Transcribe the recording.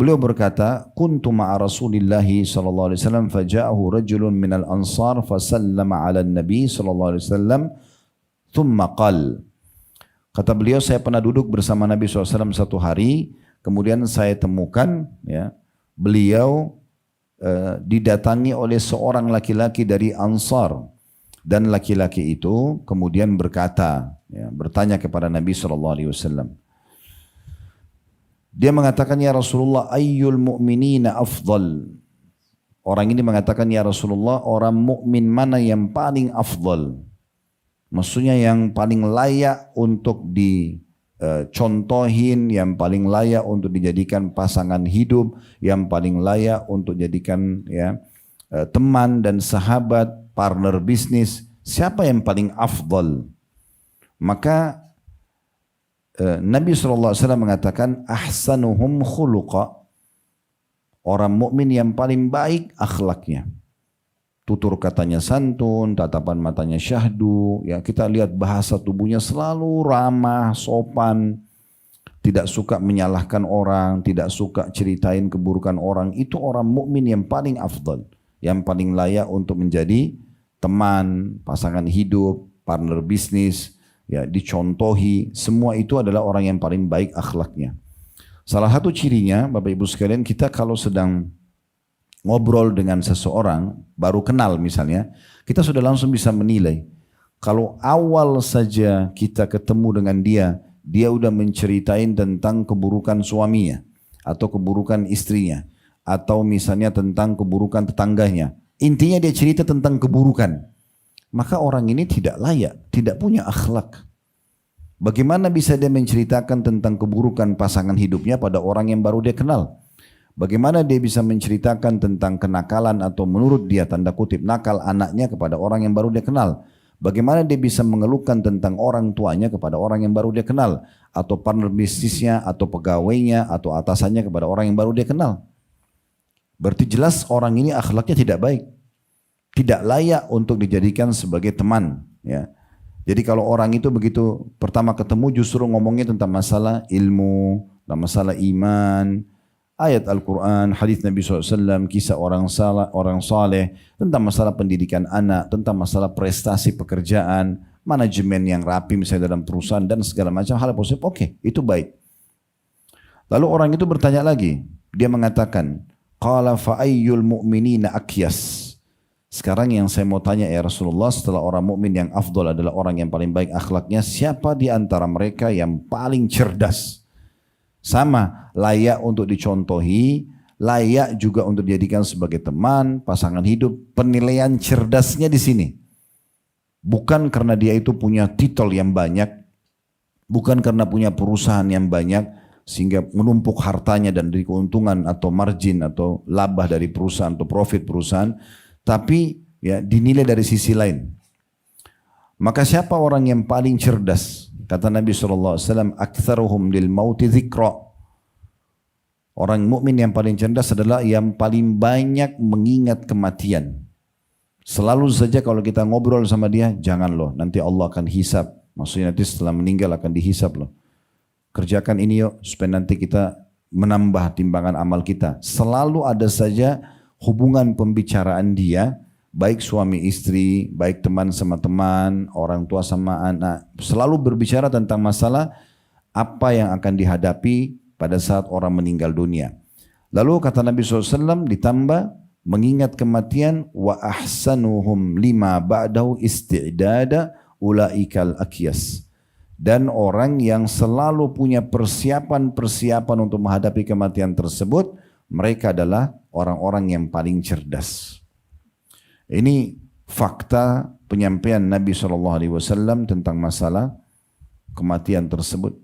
Beliau berkata, "Kuntu ma'a Rasulillah sallallahu alaihi wasallam faja'ahu rajulun minal ansar fasallama 'ala an-nabi sallallahu alaihi wasallam thumma qala." Kata beliau, saya pernah duduk bersama Nabi SAW satu hari, kemudian saya temukan ya, beliau didatangi oleh seorang laki-laki dari Ansar, dan laki-laki itu kemudian berkata, ya, bertanya kepada Nabi SAW. Dia mengatakan, ya Rasulullah, ayyul mu'minina afdal. Orang ini mengatakan, ya Rasulullah, orang mukmin mana yang paling afdal? Maksudnya yang paling layak untuk dicontohin, yang paling layak untuk dijadikan pasangan hidup, yang paling layak untuk jadikan ya teman dan sahabat, partner bisnis. Siapa yang paling afdal? Maka Nabi SAW mengatakan ahsanuhum khuluqa, orang mukmin yang paling baik akhlaknya, tutur katanya santun, tatapan matanya syahdu, ya kita lihat bahasa tubuhnya selalu ramah, sopan, tidak suka menyalahkan orang, tidak suka ceritain keburukan orang. Itu orang mukmin yang paling afdal, yang paling layak untuk menjadi teman, pasangan hidup, partner bisnis, ya dicontohi. Semua itu adalah orang yang paling baik akhlaknya. Salah satu cirinya, Bapak Ibu sekalian, kita kalau sedang ngobrol dengan seseorang, baru kenal misalnya, kita sudah langsung bisa menilai. Kalau awal saja kita ketemu dengan dia udah menceritain tentang keburukan suaminya, atau keburukan istrinya, atau misalnya tentang keburukan tetangganya. Intinya dia cerita tentang keburukan. Maka orang ini tidak layak, tidak punya akhlak. Bagaimana bisa dia menceritakan tentang keburukan pasangan hidupnya pada orang yang baru dia kenal? Bagaimana dia bisa menceritakan tentang kenakalan atau menurut dia tanda kutip nakal anaknya kepada orang yang baru dia kenal? Bagaimana dia bisa mengeluhkan tentang orang tuanya kepada orang yang baru dia kenal? Atau partner bisnisnya, atau pegawainya, atau atasannya kepada orang yang baru dia kenal? Berarti jelas orang ini akhlaknya tidak baik. Tidak layak untuk dijadikan sebagai teman. Ya. Jadi kalau orang itu begitu pertama ketemu justru ngomongnya tentang masalah ilmu, tentang masalah iman, ayat Al-Quran, hadis Nabi SAW, kisah orang saleh, tentang masalah pendidikan anak, tentang masalah prestasi pekerjaan, manajemen yang rapi misalnya dalam perusahaan dan segala macam hal positif. Oke, itu baik. Lalu orang itu bertanya lagi, dia mengatakan, qala fa ayyul mu'minina akyas. Sekarang yang saya mau tanya ya Rasulullah, setelah orang mukmin yang afdal adalah orang yang paling baik akhlaknya, siapa di antara mereka yang paling cerdas? Sama, layak untuk dicontohi, layak juga untuk dijadikan sebagai teman, pasangan hidup. Penilaian cerdasnya di sini. Bukan karena dia itu punya titel yang banyak, bukan karena punya perusahaan yang banyak, sehingga menumpuk hartanya dan dari keuntungan atau margin atau laba dari perusahaan atau profit perusahaan, tapi ya dinilai dari sisi lain. Maka siapa orang yang paling cerdas? Kata Nabi SAW, aktsaruhum lil mauti dzikra. Orang mukmin yang paling cerdas adalah yang paling banyak mengingat kematian. Selalu saja kalau kita ngobrol sama dia, jangan loh, nanti Allah akan hisab. Maksudnya nanti setelah meninggal akan dihisab loh. Kerjakan ini yuk, supaya nanti kita menambah timbangan amal kita. Selalu ada saja hubungan pembicaraan dia, baik suami istri, baik teman sama teman, orang tua sama anak, selalu berbicara tentang masalah apa yang akan dihadapi pada saat orang meninggal dunia. Lalu kata Nabi SAW ditambah mengingat kematian, wa ahsanuhum lima ba'dahu isti'dada ulaikal akyas. Dan orang yang selalu punya persiapan-persiapan untuk menghadapi kematian tersebut, mereka adalah orang-orang yang paling cerdas. Ini fakta penyampaian Nabi SAW tentang masalah kematian tersebut.